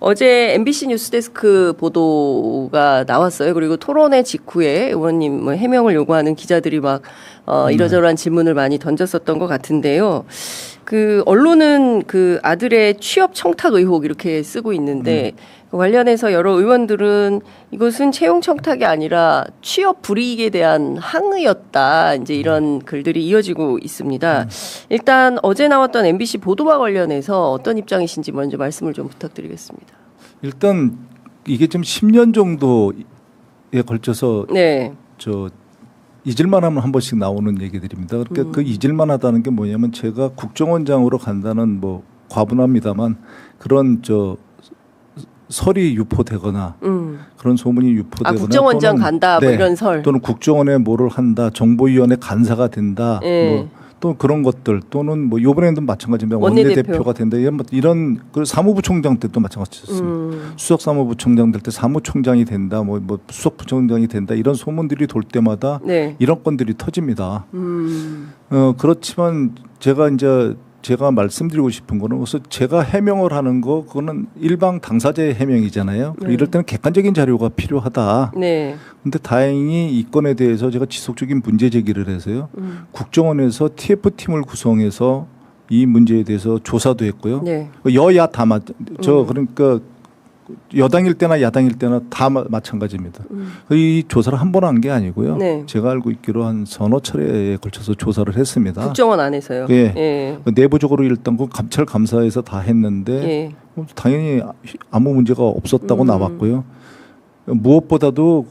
어제 MBC 뉴스데스크 보도가 나왔어요. 그리고 토론회 직후에 의원님 뭐 해명을 요구하는 기자들이 막 이러저러한 질문을 많이 던졌었던 것 같은데요. 그 언론은 그 아들의 취업 청탁 의혹 이렇게 쓰고 있는데 관련해서 여러 의원들은 이것은 채용 청탁이 아니라 취업 불이익에 대한 항의였다. 이제 이런 글들이 이어지고 있습니다. 일단 어제 나왔던 MBC 보도와 관련해서 어떤 입장이신지 먼저 말씀을 좀 부탁드리겠습니다. 일단 이게 좀 10년 정도에 걸쳐서 네. 잊을만 하면 한 번씩 나오는 얘기들입니다. 그러니까 그 잊을만 하다는 게 뭐냐면 제가 국정원장으로 간다는 뭐 과분합니다만 그런 설이 유포되거나 그런 소문이 유포되거나 국정원장 또는, 간다 뭐 이런 설 또는 국정원에 뭐를 한다 정보위원회 간사가 된다 뭐 또 그런 것들 또는 뭐 이번에도 마찬가지입니다. 원내대표가 된다 이런 그 사무부총장 때도 마찬가지였습니다. 수석 사무부총장 될 때 사무총장이 된다 뭐 수석부총장이 된다 이런 소문들이 돌 때마다 이런 건들이 터집니다. 그렇지만 제가 말씀드리고 싶은 거는 그래서 제가 해명을 하는 거 그거는 일방 당사자의 해명이잖아요. 이럴 때는 객관적인 자료가 필요하다. 근데 다행히 이 건에 대해서 제가 지속적인 문제 제기를 해서요. 국정원에서 TF팀을 구성해서 이 문제에 대해서 조사도 했고요. 여야 다 그러니까 여당일 때나 야당일 때나 다 마찬가지입니다. 이 조사를 한 번 한 게 아니고요. 제가 알고 있기로 한 서너 차례에 걸쳐서 조사를 했습니다. 국정원 안에서요? 예. 내부적으로 일단 그 감찰 감사에서 다 했는데 당연히 아무 문제가 없었다고 나왔고요. 무엇보다도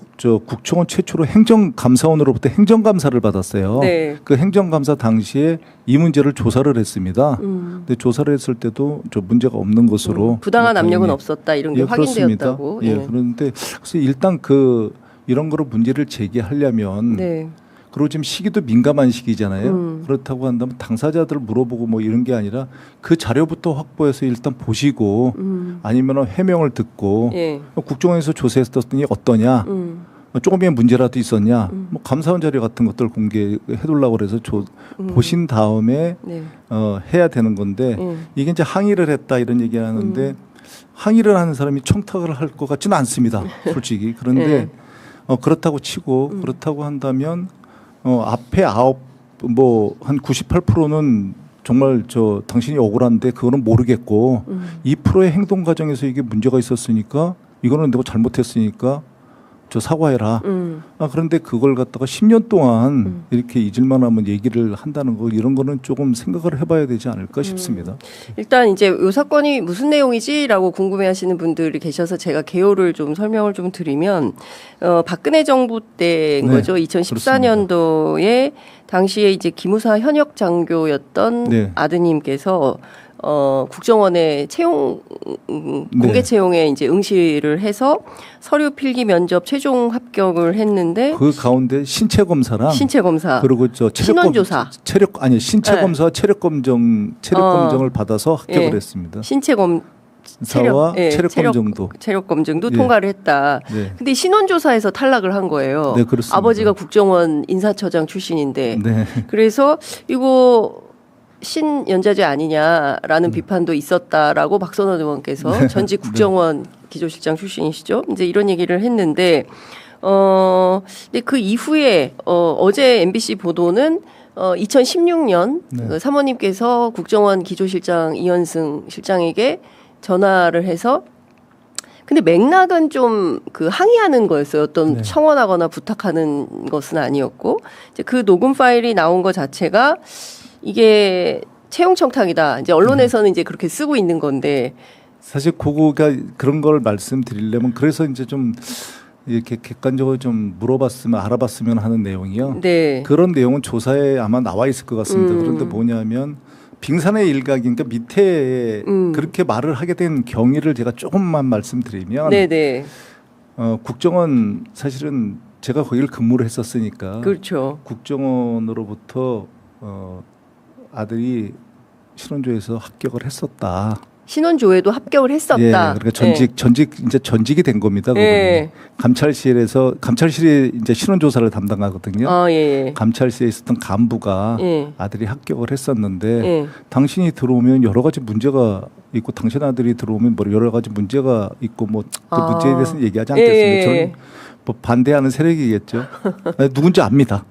국정원 최초로 행정감사원으로부터 행정감사를 받았어요. 그 행정감사 당시에 이 문제를 조사를 했습니다. 근데 조사를 했을 때도 문제가 없는 것으로 부당한 압력은 없었다 이런 게 확인되었다고. 그런데 그래서 일단 이런 거로 문제를 제기하려면 그리고 지금 시기도 민감한 시기잖아요. 그렇다고 한다면 당사자들 물어보고 뭐 이런 게 아니라 그 자료부터 확보해서 일단 보시고 아니면 해명을 듣고 국정원에서 조사했었더니 어떠냐 조금의 문제라도 있었냐 뭐 감사원 자료 같은 것들 공개해두려고 그래서 보신 다음에 해야 되는 건데 이게 이제 항의를 했다 이런 얘기를 하는데 항의를 하는 사람이 청탁을 할 것 같지는 않습니다. 솔직히. 그런데 그렇다고 치고 그렇다고 한다면 앞에 한 98%는 정말 당신이 억울한데 그거는 모르겠고 2%의 행동 과정에서 이게 문제가 있었으니까 이거는 내가 잘못했으니까 사과해라. 그런데 그걸 갖다가 10년 동안 이렇게 잊을만 하면 얘기를 한다는 거 이런 거는 조금 생각을 해봐야 되지 않을까 싶습니다. 일단 이제 이 사건이 무슨 내용이지라고 궁금해하시는 분들이 계셔서 제가 개요를 좀 설명을 좀 드리면 박근혜 정부 때인 거죠. 2014년도에 당시에 이제 기무사 현역 장교였던 아드님께서 국정원의 채용 공개 채용에 이제 응시를 해서 서류 필기 면접 최종 합격을 했는데 그 가운데 신체 검사랑 그리고 신원 조사 신체 검사와 체력 검정을 받아서 합격을 했습니다. 신체 체력 검증도 통과를 했다. 근데 신원 조사에서 탈락을 한 거예요. 그렇습니다. 아버지가 국정원 인사처장 출신인데 그래서 이거 신연자제 아니냐라는 비판도 있었다라고 박선원 의원께서 전직 국정원 기조실장 출신이시죠. 이제 이런 얘기를 했는데, 근데 그 이후에 어제 MBC 보도는 2016년 사모님께서 국정원 기조실장 이현승 실장에게 전화를 해서 근데 맥락은 좀 항의하는 거였어요. 어떤 청원하거나 부탁하는 것은 아니었고 이제 그 녹음 파일이 나온 것 자체가 이게 채용 청탁이다. 이제 언론에서는 이제 그렇게 쓰고 있는 건데 사실 그거가 그런 걸 말씀드리려면 그래서 이제 좀 이렇게 객관적으로 좀 물어봤으면 알아봤으면 하는 내용이요. 그런 내용은 조사에 아마 나와 있을 것 같습니다. 그런데 뭐냐면 빙산의 일각이니까 밑에 그렇게 말을 하게 된 경위를 제가 조금만 말씀드리면 국정원 사실은 제가 거기를 근무를 했었으니까 국정원으로부터 아들이 신원조에서 합격을 했었다. 신원조회도 합격을 했었다. 그러니까 전직이 된 겁니다. 감찰실이 이제 신원조사를 담당하거든요. 감찰실에 있었던 간부가 아들이 합격을 했었는데 당신이 들어오면 여러 가지 문제가 있고 당신 아들이 들어오면 뭐 여러 가지 문제가 있고 뭐 그 문제에 대해서는 얘기하지 않겠습니다. 저는 뭐 반대하는 세력이겠죠. 누군지 압니다.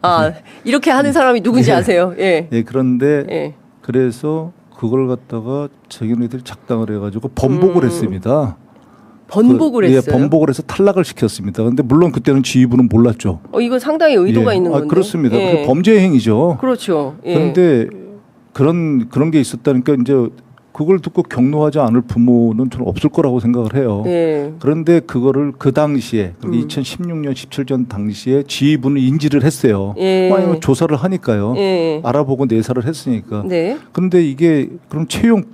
이렇게 하는 사람이 누군지 아세요? 예. 그런데 그래서 그걸 갖다가 자기네들이 작당을 해가지고 번복을 했습니다. 번복을 했어요? 번복을 해서 탈락을 시켰습니다. 그런데 물론 그때는 지휘부는 몰랐죠. 이거 상당히 의도가 있는 건데. 그렇습니다. 범죄 행위죠. 그렇죠. 그런데 그런 게 있었다니까 이제 그걸 듣고 경로하지 않을 부모는 저는 없을 거라고 생각을 해요. 그런데 그거를 그 당시에 2016년 17년 당시에 지휘부는 인지를 했어요. 조사를 하니까요. 알아보고 내사를 했으니까. 그런데 이게 그럼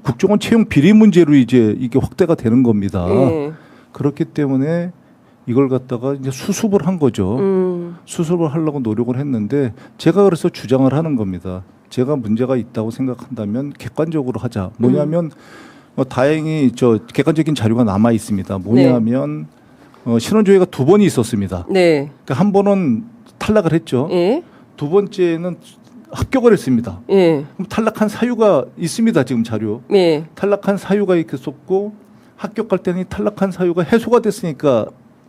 국정원 채용 비리 문제로 이제 이게 확대가 되는 겁니다. 그렇기 때문에 이걸 갖다가 이제 수습을 한 거죠. 수습을 하려고 노력을 했는데 제가 그래서 주장을 하는 겁니다. 제가 문제가 있다고 생각한다면 객관적으로 하자. 뭐냐면 다행히 객관적인 자료가 남아 있습니다. 뭐냐면 신원조회가 2번이 있었습니다. 그러니까 한 번은 탈락을 했죠. 두 번째는 합격을 했습니다. 그럼 탈락한 사유가 있습니다. 지금 자료. 탈락한 사유가 있었고 합격할 때는 탈락한 사유가 해소가 됐으니까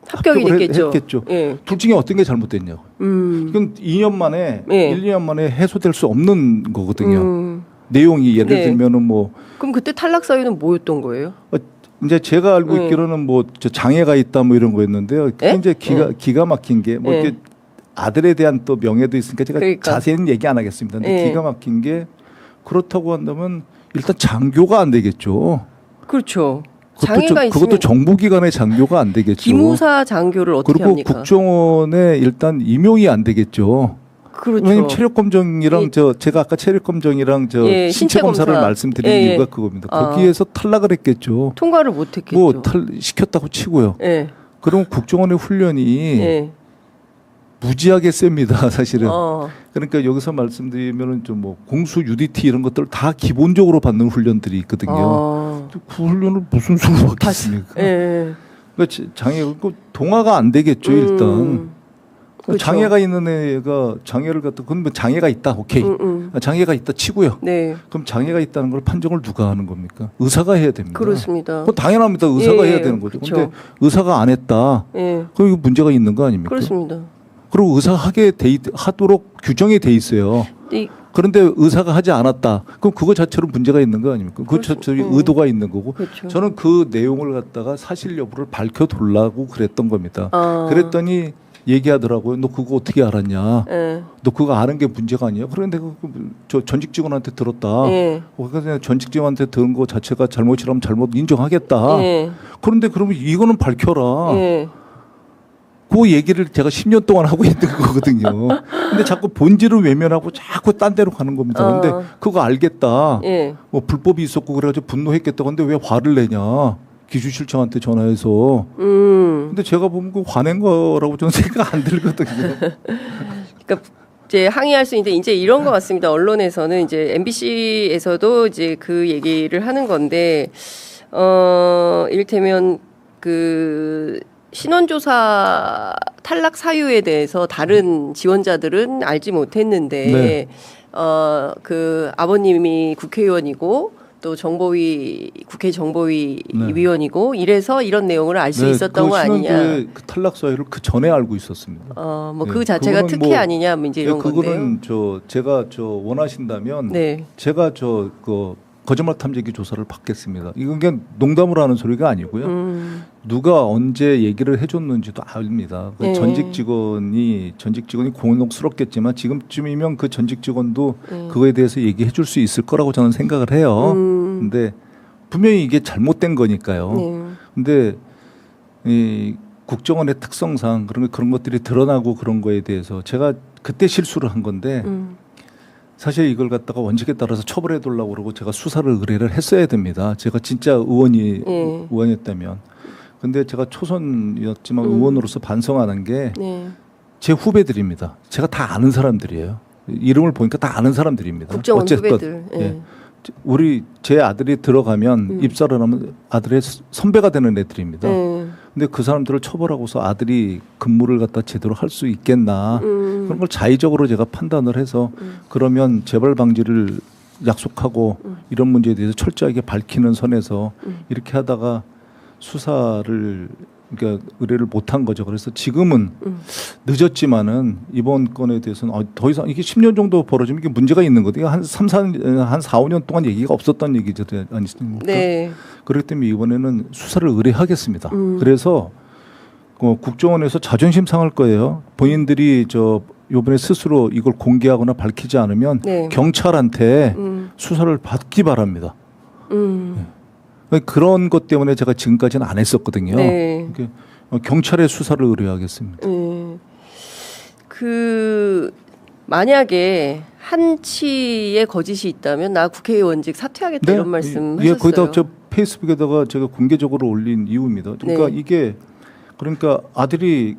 합격이 됐겠죠. 둘 중에 어떤 게 잘못됐냐고. 이건 2년 만에 1, 2년 만에 해소될 수 없는 거거든요. 내용이 예를 들면은 뭐. 그럼 그때 탈락 사유는 뭐였던 거예요? 이제 제가 알고 있기로는 뭐 장애가 있다 뭐 이런 거였는데요. 이제 기가 막힌 게 뭐 이렇게 아들에 대한 또 명예도 있으니까 제가 자세히는 얘기 안 하겠습니다. 근데 기가 막힌 게 그렇다고 한다면 일단 장교가 안 되겠죠. 그렇죠. 그것도 정보기관의 장교가 안 되겠죠. 기무사 장교를 어떻게 그리고 합니까? 국정원에 일단 임용이 안 되겠죠. 그렇죠. 왜냐면 체력 검정이랑 제가 아까 체력 검정이랑 신체 검사를 말씀드린 이유가 그겁니다. 거기에서 탈락을 했겠죠. 통과를 못 했겠죠. 뭐 시켰다고 치고요. 그럼 국정원의 훈련이 무지하게 셉니다, 사실은. 그러니까 여기서 말씀드리면은 좀 뭐 공수 UDT 이런 것들 다 기본적으로 받는 훈련들이 있거든요. 그 훈련을 무슨 수로 받겠습니까? 그러니까 동화가 안 되겠죠, 일단. 그렇죠. 장애가 있는 애가 장애를 갖다 그건 뭐 장애가 있다, 오케이. 장애가 있다 치고요. 그럼 장애가 있다는 걸 판정을 누가 하는 겁니까? 의사가 해야 됩니다. 그렇습니다. 당연합니다. 의사가 해야 되는 거죠. 그런데 의사가 안 했다. 그럼 이거 문제가 있는 거 아닙니까? 그렇습니다. 그리고 의사가 하도록 규정이 돼 있어요. 그런데 의사가 하지 않았다. 그럼 그거 자체로 문제가 있는 거 아닙니까? 그 자체로 의도가 있는 거고. 저는 그 내용을 갖다가 사실 여부를 밝혀달라고 그랬던 겁니다. 그랬더니 얘기하더라고요. 너 그거 어떻게 알았냐? 너 그거 아는 게 문제가 아니야? 그런데 저 전직 직원한테 들었다. 그래서 전직 직원한테 들은 거 자체가 잘못이라면 잘못 인정하겠다. 그런데 그러면 이거는 밝혀라. 그 얘기를 제가 10년 동안 하고 있는 거거든요. 근데 자꾸 본질을 외면하고 자꾸 딴 데로 가는 겁니다. 근데 그거 알겠다. 뭐 불법이 있었고 그래가지고 분노했겠다. 근데 왜 화를 내냐? 기주실장한테 전화해서. 근데 제가 보면 그 화낸 거라고 저는 생각 안 들거든요. 그러니까 이제 항의할 수 있는데 이제 이런 것 같습니다. 언론에서는 이제 MBC에서도 이제 그 얘기를 하는 건데, 이를테면 그 신원조사 탈락 사유에 대해서 다른 지원자들은 알지 못했는데, 그 아버님이 국회의원이고 또 정보위 국회 정보위 위원이고 이래서 이런 내용을 알 수 있었던 거 아니냐? 그 탈락 사유를 그 전에 알고 있었습니다. 뭐 그 자체가 특혜 아니냐? 뭐 이제 이런 건데요. 그거는 제가 원하신다면 제가 그 거짓말 탐지기 조사를 받겠습니다. 이건 그냥 농담으로 하는 소리가 아니고요. 누가 언제 얘기를 해줬는지도 압니다. 전직 직원이 곤혹스럽겠지만 지금쯤이면 그 전직 직원도 그거에 대해서 얘기해 줄 수 있을 거라고 저는 생각을 해요. 근데 분명히 이게 잘못된 거니까요. 근데 이 국정원의 특성상 그런 것들이 드러나고 그런 거에 대해서 제가 그때 실수를 한 건데 사실 이걸 갖다가 원칙에 따라서 처벌해 두려고 그러고 제가 수사를 의뢰를 했어야 됩니다. 제가 진짜 의원이었다면. 근데 제가 초선이었지만 의원으로서 반성하는 게 제 후배들입니다. 제가 다 아는 사람들이에요. 이름을 보니까 다 아는 사람들입니다. 국정원 어쨌건, 후배들. 제 아들이 들어가면 입사를 하면 아들의 선배가 되는 애들입니다. 근데 그 사람들을 처벌하고서 아들이 근무를 갖다 제대로 할 수 있겠나 그런 걸 자의적으로 제가 판단을 해서 그러면 재발 방지를 약속하고 이런 문제에 대해서 철저하게 밝히는 선에서 이렇게 하다가 수사를 그러니까 의뢰를 못한 거죠. 그래서 지금은 늦었지만은 이번 건에 대해서는 더 이상 이게 10년 정도 벌어지면 이게 문제가 있는 거죠. 한 4, 5년 동안 얘기가 없었던 얘기죠. 아니십니까? 네. 그렇기 때문에 이번에는 수사를 의뢰하겠습니다. 그래서 국정원에서 자존심 상할 거예요. 본인들이 요번에 스스로 이걸 공개하거나 밝히지 않으면 네. 경찰한테 수사를 받기 바랍니다. 네. 그런 것 때문에 제가 지금까지는 안 했었거든요. 네. 경찰에 수사를 의뢰하겠습니다. 만약에 한치의 거짓이 있다면 나 국회의원직 사퇴하겠다 이런 말씀 하셨어요. 거기다 저 페이스북에다가 제가 공개적으로 올린 이유입니다. 그러니까 이게 아들이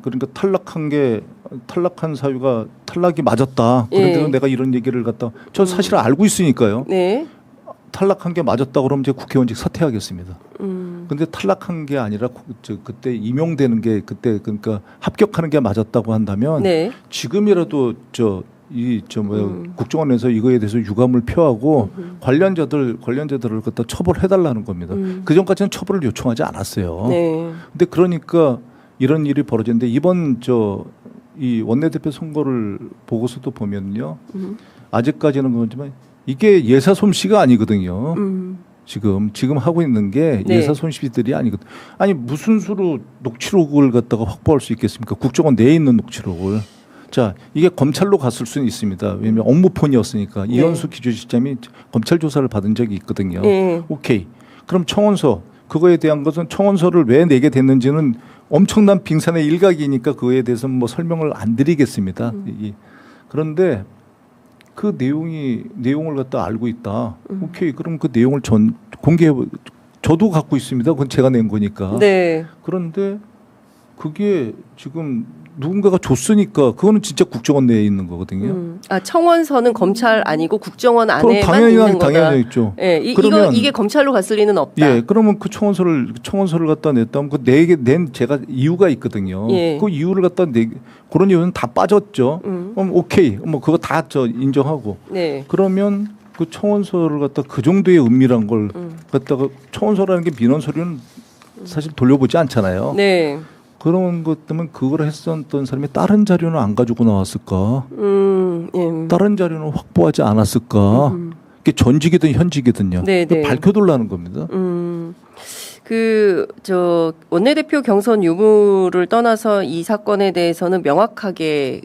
탈락한 사유가 탈락이 맞았다. 그런데도 내가 이런 얘기를 갖다 저 사실 알고 있으니까요. 네. 탈락한 게 맞았다 그러면 제가 국회의원직 사퇴하겠습니다. 근데 탈락한 게 아니라 그때 임용되는 게 그러니까 합격하는 게 맞았다고 한다면 네. 지금이라도 국정원에서 이거에 대해서 유감을 표하고 관련자들을 갖다 처벌해달라는 겁니다. 그 전까지는 처벌을 요청하지 않았어요. 네. 근데 그러니까 이런 일이 벌어졌는데 이번 이 원내대표 선거를 보고서도 보면요, 아직까지는 그렇지만 이게 예사 솜씨가 아니거든요. 지금 하고 있는 게 예사 솜씨들이 아니거든. 아니 무슨 수로 녹취록을 갖다가 확보할 수 있겠습니까? 국정원 내에 있는 녹취록을. 자, 이게 검찰로 갔을 수는 있습니다. 왜냐하면 업무폰이었으니까 이현수 기조실장이 검찰 조사를 받은 적이 있거든요. 오케이. 그럼 청원서 그거에 대한 것은 청원서를 왜 내게 됐는지는 엄청난 빙산의 일각이니까 그거에 대해서는 뭐 설명을 안 드리겠습니다. 그런데 그 내용을 갖다 알고 있다. 오케이. 그럼 그 내용을 공개해. 저도 갖고 있습니다. 그건 제가 낸 거니까. 네. 그런데 그게 지금 누군가가 줬으니까 그거는 진짜 국정원 내에 있는 거거든요. 청원서는 검찰 아니고 국정원 안에만 있는 거다. 당연히 있죠. 예, 이게 검찰로 갔을 리는 없다. 예, 그러면 그 청원서를 갖다 냈다면 그 낸 제가 이유가 있거든요. 그 이유를 갖다 그런 이유는 다 빠졌죠. 그럼 오케이, 뭐 그거 다 인정하고. 네. 그러면 그 청원서를 갖다 그 정도의 은밀한 걸 갖다가 청원서라는 게 민원 서류는 사실 돌려보지 않잖아요. 네. 그런 것 때문에 그걸 했었던 사람이 다른 자료는 안 가지고 나왔을까? 다른 자료는 확보하지 않았을까? 이게 전직이든 현직이든요. 밝혀달라는 겁니다. 원내대표 경선 유무를 떠나서 이 사건에 대해서는 명확하게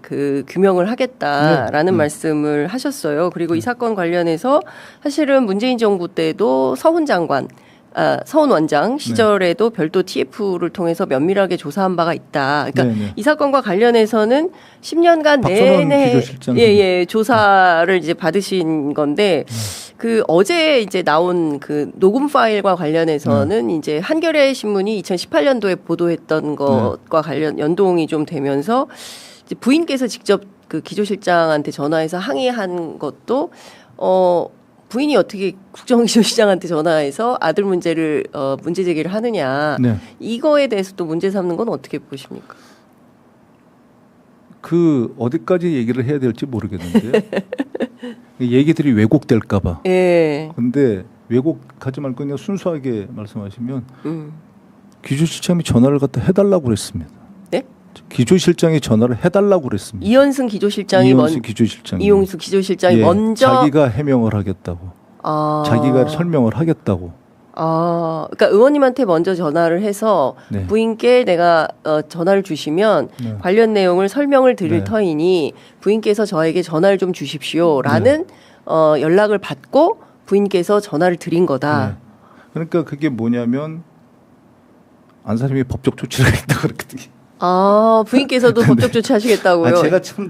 규명을 하겠다라는 말씀을 하셨어요. 그리고 이 사건 관련해서 사실은 문재인 정부 때도 서훈 원장 시절에도 별도 TF를 통해서 면밀하게 조사한 바가 있다. 그러니까 이 사건과 관련해서는 10년간 내내 조사를 이제 받으신 건데 어제 이제 나온 녹음 파일과 관련해서는 이제 한겨레 신문이 2018년도에 보도했던 것과 관련 연동이 좀 되면서 이제 부인께서 직접 기조실장한테 전화해서 항의한 것도 부인이 어떻게 국정기조실장한테 전화해서 아들 문제 제기를 하느냐. 이거에 대해서 또 문제 삼는 건 어떻게 보십니까? 어디까지 얘기를 해야 될지 모르겠는데 얘기들이 왜곡될까 봐. 근데 왜곡하지 말고 그냥 순수하게 말씀하시면 기조실장이 전화를 갖다 해달라고 그랬습니다. 네? 기조실장이 전화를 해달라고 그랬습니다. 이현승 기조실장이 이용수 기조실장이 먼저 자기가 해명을 하겠다고. 자기가 설명을 하겠다고. 그러니까 의원님한테 먼저 전화를 해서 부인께 내가 전화를 주시면 관련 내용을 설명을 드릴 터이니 부인께서 저에게 전화를 좀 주십시오라는 연락을 받고 부인께서 전화를 드린 거다. 그러니까 그게 뭐냐면 안사님이 법적 조치를 하겠다 그랬거든요. 부인께서도 법적 조치하시겠다고요?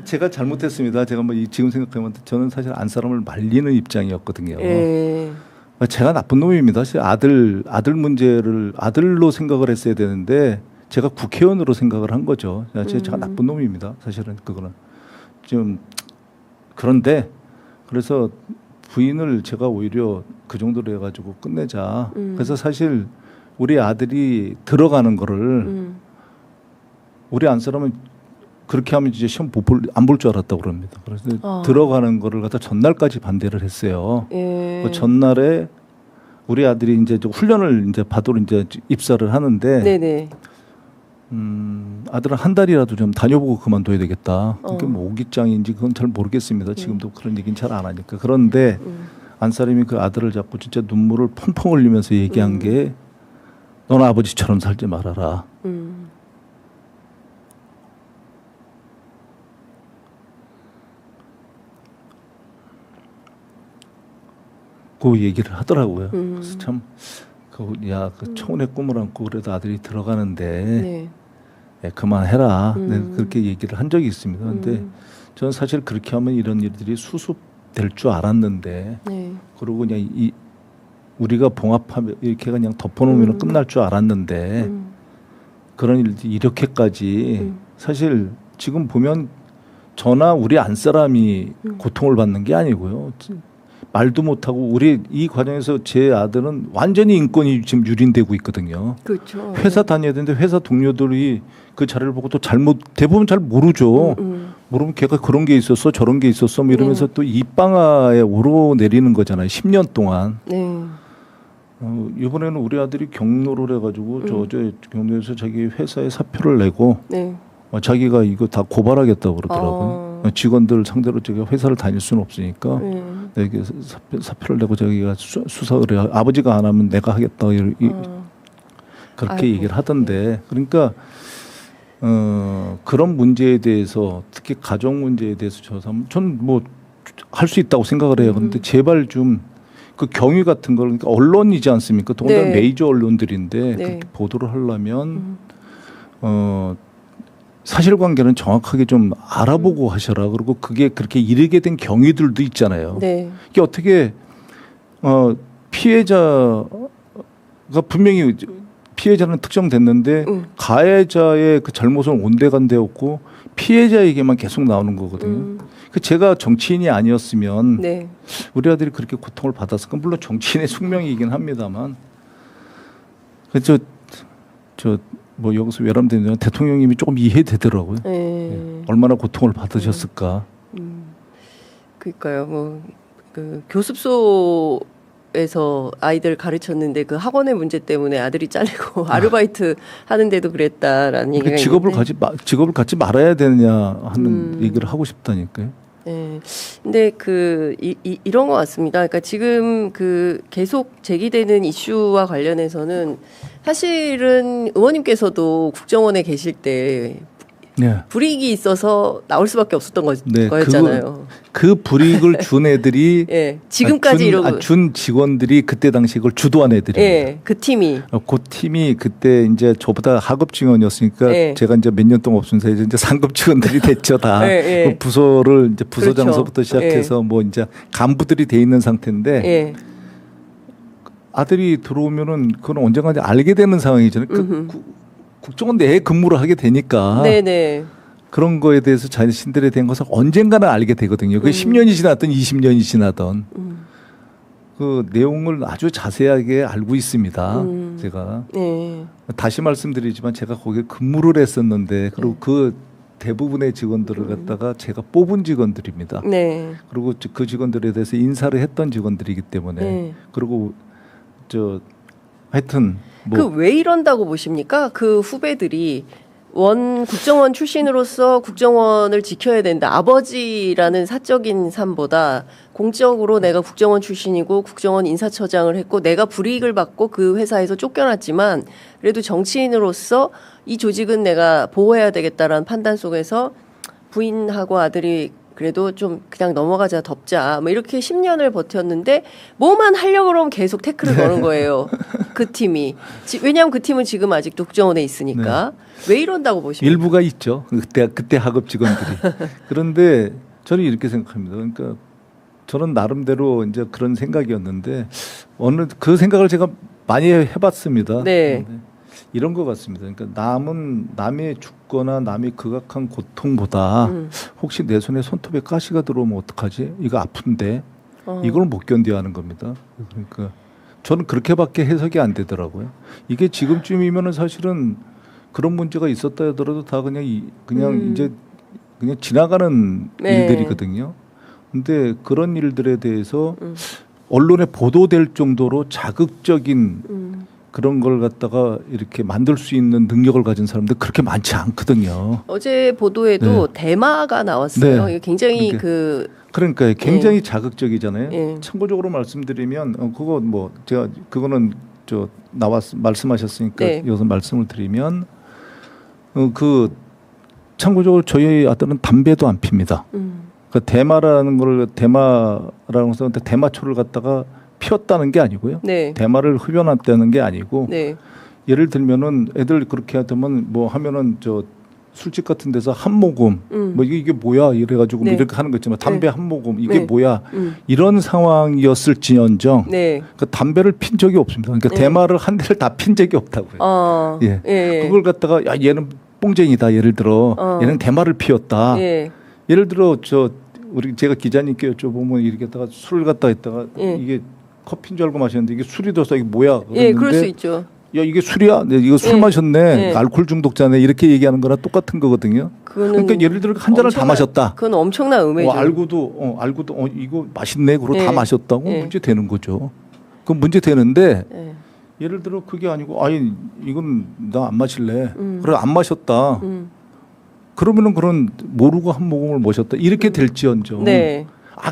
제가 잘못했습니다. 제가 지금 생각하면 저는 사실 안 사람을 말리는 입장이었거든요. 제가 나쁜 놈입니다. 사실 아들 문제를 아들로 생각을 했어야 되는데 제가 국회의원으로 생각을 한 거죠. 제가 나쁜 놈입니다. 사실은 그거는 좀 그런데 그래서 부인을 제가 오히려 그 정도로 해가지고 끝내자. 그래서 사실 우리 아들이 들어가는 거를 우리 안 사람은 그렇게 하면 이제 시험 안 볼 줄 알았다고 그럽니다. 그래서 들어가는 거를 갖다 전날까지 반대를 했어요. 그 전날에 우리 아들이 이제 훈련을 이제 받으러 이제 입사를 하는데 네네. 아들은 한 달이라도 좀 다녀보고 그만둬야 되겠다. 그게 뭐 오기장인지 그건 잘 모르겠습니다. 지금도 그런 얘기는 잘 안 하니까. 그런데 안사람이 그 아들을 잡고 진짜 눈물을 펑펑 흘리면서 얘기한 게 너는 아버지처럼 살지 말아라. 그 얘기를 하더라고요. 그래서 참, 그 청혼의 꿈을 안고 그래도 아들이 들어가는데 네. 예, 그만해라. 네, 그렇게 얘기를 한 적이 있습니다. 그런데 저는 사실 그렇게 하면 이런 일들이 수습될 줄 알았는데, 네. 그리고 그냥 우리가 봉합하면 이렇게 그냥 덮어놓으면 끝날 줄 알았는데 그런 일들이 이렇게까지 사실 지금 보면 저나 우리 안 사람이 고통을 받는 게 아니고요. 말도 못하고 우리 이 과정에서 제 아들은 완전히 인권이 지금 유린되고 있거든요. 그렇죠. 회사 다녀야 되는데 회사 동료들이 그 자료를 보고 또 대부분 잘 모르죠. 모르면 걔가 그런 게 있었어 저런 게 있었어 뭐 이러면서 또 입방아에 오르내리는 거잖아요. 10년 동안. 네. 이번에는 우리 아들이 경로를 해가지고 저 경로에서 자기 회사에 사표를 내고 네. 자기가 이거 다 고발하겠다고 그러더라고요. 직원들 상대로 제가 회사를 다닐 수는 없으니까 내게 사표를 내고 자기가 수사를 해. 아버지가 안 하면 내가 하겠다. 그렇게 아이고. 얘기를 하던데 그러니까 그런 문제에 대해서 특히 가족 문제에 대해서 전 뭐 할 수 있다고 생각을 해요. 그런데 제발 좀 그 경위 같은 걸 그러니까 언론이지 않습니까? 더군다나 네. 메이저 언론들인데 네. 그렇게 보도를 하려면 사실관계는 정확하게 좀 알아보고 하셔라. 그리고 그게 그렇게 이르게 된 경위들도 있잖아요. 네. 이게 어떻게 피해자가 분명히 피해자는 특정됐는데 가해자의 그 잘못은 온데간데없고 피해자에게만 계속 나오는 거거든요. 그 제가 정치인이 아니었으면 네. 우리 아들이 그렇게 고통을 받았을까? 물론 정치인의 숙명이긴 합니다만, 그저 뭐 여기서 외람되는 대통령님이 조금 이해되더라고요. 예. 얼마나 고통을 받으셨을까. 그러니까요. 뭐 그 교습소에서 아이들 가르쳤는데 그 학원의 문제 때문에 아들이 잘리고 아르바이트 하는데도 그랬다라는 얘기가 직업을 있는데. 직업을 갖지 말아야 되느냐 하는 얘기를 하고 싶다니까요. 네. 근데 이런 것 같습니다. 그러니까 지금 계속 제기되는 이슈와 관련해서는 사실은 의원님께서도 국정원에 계실 때 네. 불이익이 있어서 나올 수밖에 없었던 네, 거였잖아요. 그 불이익을 준 애들이 예, 지금까지 이러고 준 직원들이 그때 당시 그걸 주도한 애들입니다. 예, 그 팀이 그 팀이 그때 이제 저보다 하급 직원이었으니까 예. 제가 이제 몇 년 동안 없으면서 이제 상급 직원들이 됐죠 다. 예, 예. 그 부서를 이제 부서장서부터 그렇죠. 시작해서 뭐 이제 간부들이 돼 있는 상태인데 예. 아들이 들어오면은 그건 언젠가 알게 되는 상황이잖아요. 국정원 내에 근무를 하게 되니까 네네. 그런 거에 대해서 자신들에 대한 것을 언젠가는 알게 되거든요. 그게 10년이 지났던 20년이 지나던 그 내용을 아주 자세하게 알고 있습니다. 제가 네. 다시 말씀드리지만 제가 거기에 근무를 했었는데 그리고 그 대부분의 직원들을 갖다가 제가 뽑은 직원들입니다. 네. 그리고 그 직원들에 대해서 인사를 했던 직원들이기 때문에 네. 그리고 하여튼 그 왜 이런다고 보십니까? 그 후배들이 국정원 출신으로서 국정원을 지켜야 된다. 아버지라는 사적인 삶보다 공적으로 내가 국정원 출신이고 국정원 인사처장을 했고 내가 불이익을 받고 그 회사에서 쫓겨났지만 그래도 정치인으로서 이 조직은 내가 보호해야 되겠다라는 판단 속에서 부인하고 아들이 그래도 좀 그냥 넘어가자 덮자 뭐 이렇게 10년을 버텼는데 뭐만 하려고 그러면 계속 태클을 거는 거예요. 그 팀이. 왜냐하면 그 팀은 지금 아직도 국정원에 있으니까. 왜 이런다고 보십니까? 일부가 있죠. 그때 하급 직원들이. 그런데 저는 이렇게 생각합니다. 그러니까 저는 나름대로 이제 그런 생각이었는데 그 생각을 제가 많이 해봤습니다. 네. 이런 것 같습니다. 그러니까 남의 죽거나 남의 극악한 고통보다 혹시 내 손에 손톱에 가시가 들어오면 어떡하지? 이거 아픈데 이걸 못 견뎌야 하는 겁니다. 그러니까 저는 그렇게밖에 해석이 안 되더라고요. 이게 지금쯤이면은 사실은 그런 문제가 있었다 하더라도 다 그냥 이제 그냥 지나가는 네. 일들이거든요. 근데 그런 일들에 대해서 언론에 보도될 정도로 자극적인 그런 걸 갖다가 이렇게 만들 수 있는 능력을 가진 사람들 그렇게 많지 않거든요. 어제 보도에도 네. 대마가 나왔어요. 네. 이게 굉장히 그러니까 굉장히 자극적이잖아요. 예. 참고적으로 말씀드리면 그거 뭐 제가 그거는 말씀하셨으니까 네. 여기서 말씀을 드리면 그 참고적으로 저희 아들은 담배도 안 핍니다. 그 대마라는 해서 대마초를 갖다가 피웠다는 게 아니고요. 네. 대마를 흡연했다는 게 아니고 네. 예를 들면은 애들 그렇게 하면 뭐 하면은 술집 같은 데서 한 모금 뭐 이게 뭐야 이래가지고 네. 뭐 이렇게 하는 거 있지만 담배 네. 한 모금 이게 네. 뭐야 이런 상황이었을지언정 네. 그 담배를 핀 적이 없습니다. 그러니까 네. 대마를 한 대를 다 핀 적이 없다고요. 예. 예. 그걸 갖다가 야 얘는 뽕쟁이다 예를 들어 얘는 대마를 피웠다. 예. 예를 들어 제가 기자님께 여쭤보면 이렇게 다가 술을 갖다 했다가 예. 이게 커피인 줄 알고 마셨는데 이게 술이 들어서 이게 뭐야? 예, 그럴 수 있죠. 야 이게 술이야? 네, 이거 술 예. 마셨네. 예. 알코올 중독자네. 이렇게 얘기하는 거랑 똑같은 거거든요. 그러니까 예를 들어 한 잔을 다 마셨다. 그건 엄청난 음해죠. 알고도 이거 맛있네. 그리고 다 예. 마셨다고 예. 문제 되는 거죠. 그럼 문제 되는데 예. 예를 들어 그게 아니고 이건 나 안 마실래. 그래 안 마셨다. 그러면은 그런 모르고 한 모금을 마셨다. 이렇게 될지언정. 네.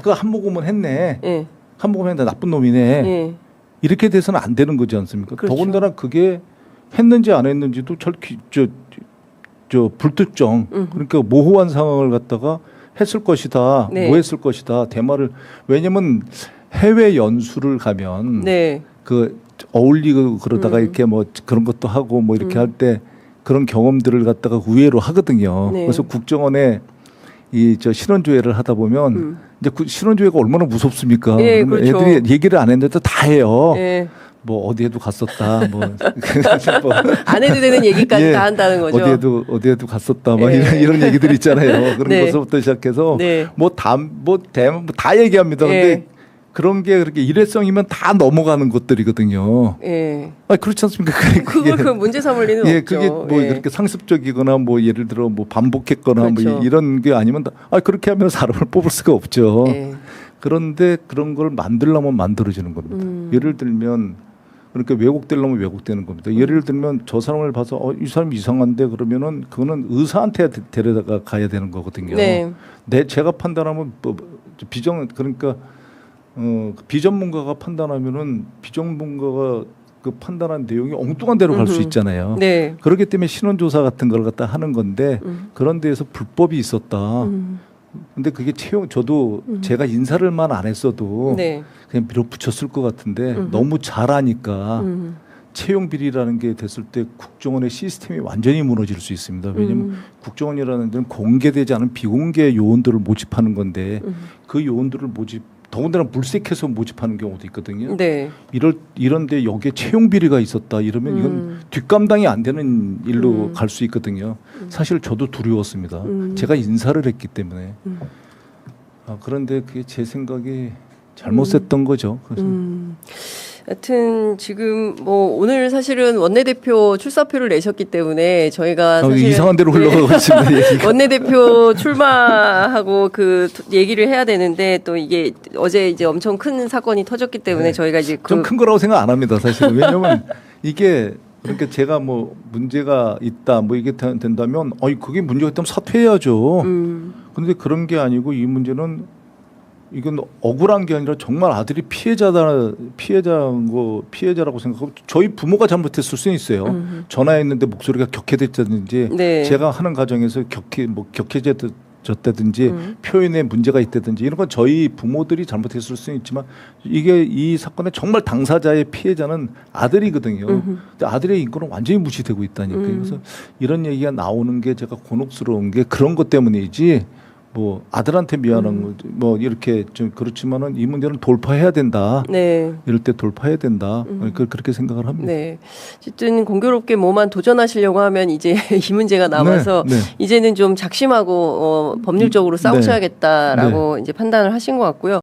그 한 모금은 했네. 예. 한 모금 했는데 나쁜 놈이네. 예. 이렇게 돼서는 안 되는 거지 않습니까? 그렇죠. 더군다나 그게 했는지 안 했는지도 불특정. 그러니까 모호한 상황을 갖다가 했을 것이다. 네. 뭐 했을 것이다. 대마를 왜냐면 해외 연수를 가면 네. 어울리고 그러다가 이렇게 뭐 그런 것도 하고 뭐 이렇게 할 때 그런 경험들을 갖다가 의외로 하거든요. 네. 그래서 국정원에 신원조회를 하다 보면 이제 신원조회가 얼마나 무섭습니까? 예, 그렇죠. 애들이 얘기를 안 했는데도 다 해요. 예. 뭐 어디에도 갔었다. 뭐 안 해도 되는 얘기까지 예, 다 한다는 거죠. 어디에도 갔었다. 막 예. 이런 얘기들 있잖아요. 그런 네. 것부터 시작해서 네. 다 얘기합니다. 근데 예. 그런 게 그렇게 일회성이면 다 넘어가는 것들이거든요. 예. 그렇지 않습니까? 그걸 그 문제 삼을 리는 예, 없죠. 그게 뭐 예. 그렇게 상습적이거나 뭐 예를 들어 뭐 반복했거나 그렇죠. 뭐 이런 게 아니면 그렇게 하면 사람을 뽑을 수가 없죠. 예. 그런데 그런 걸 만들려면 만들어지는 겁니다. 예를 들면 그러니까 왜곡되려면 왜곡되는 겁니다. 예를 들면 저 사람을 봐서 이 사람이 이상한데 그러면은 그거는 의사한테 데려다가 가야 되는 거거든요. 네. 제가 판단하면 그러니까 비전문가가 판단하면은 비전문가가 그 판단한 내용이 엉뚱한 데로 갈 수 있잖아요. 네. 그렇기 때문에 신원조사 같은 걸 갖다 하는 건데 그런 데에서 불법이 있었다. 근데 그게 저도 제가 인사를만 안 했어도 네. 그냥 밀어붙였을 것 같은데 너무 잘하니까 채용 비리라는 게 됐을 때 국정원의 시스템이 완전히 무너질 수 있습니다. 왜냐하면 국정원이라는 데는 공개되지 않은 비공개 요원들을 모집하는 건데 그 요원들을 더군다나 물색해서 모집하는 경우도 있거든요. 네. 이런데 여기에 채용 비리가 있었다 이러면 이건 뒷감당이 안 되는 일로 갈 수 있거든요. 사실 저도 두려웠습니다. 제가 인사를 했기 때문에. 그런데 그게 제 생각이 잘못했던 거죠. 그래서. 하여튼 지금 뭐 오늘 사실은 원내대표 출사표를 내셨기 때문에 저희가 사실 이상한 데로 흘러가고 있습니다. 얘기가. 원내대표 출마하고 그 얘기를 해야 되는데 또 이게 어제 이제 엄청 큰 사건이 터졌기 때문에 네. 저희가 이제 좀 큰 거라고 생각 안 합니다. 사실은. 왜냐하면 이게 그러니까 제가 뭐 문제가 있다 뭐 이게 된다면 그게 문제가 있다면 사퇴해야죠. 그런데 그런 게 아니고 이 문제는 이건 억울한 게 아니라 정말 아들이 피해자라고 생각하고 저희 부모가 잘못했을 수 있어요. 전화했는데 목소리가 격해졌다든지 네. 제가 하는 과정에서 격해졌다든지 표현에 문제가 있다든지 이런 건 저희 부모들이 잘못했을 수 있지만 이게 이 사건의 정말 당사자의 피해자는 아들이거든요. 근데 아들의 인권은 완전히 무시되고 있다니까. 그래서 이런 얘기가 나오는 게 제가 곤혹스러운 게 그런 것 때문이지. 뭐 아들한테 미안한 거 뭐 이렇게 좀 그렇지만은 이 문제는 돌파해야 된다. 네. 이럴 때 돌파해야 된다. 그렇게 생각을 합니다. 네. 어쨌든 공교롭게 뭐만 도전하시려고 하면 이제 이 문제가 남아서 네. 이제는 좀 작심하고 법률적으로 싸우셔야겠다라고 이제 판단을 하신 것 같고요.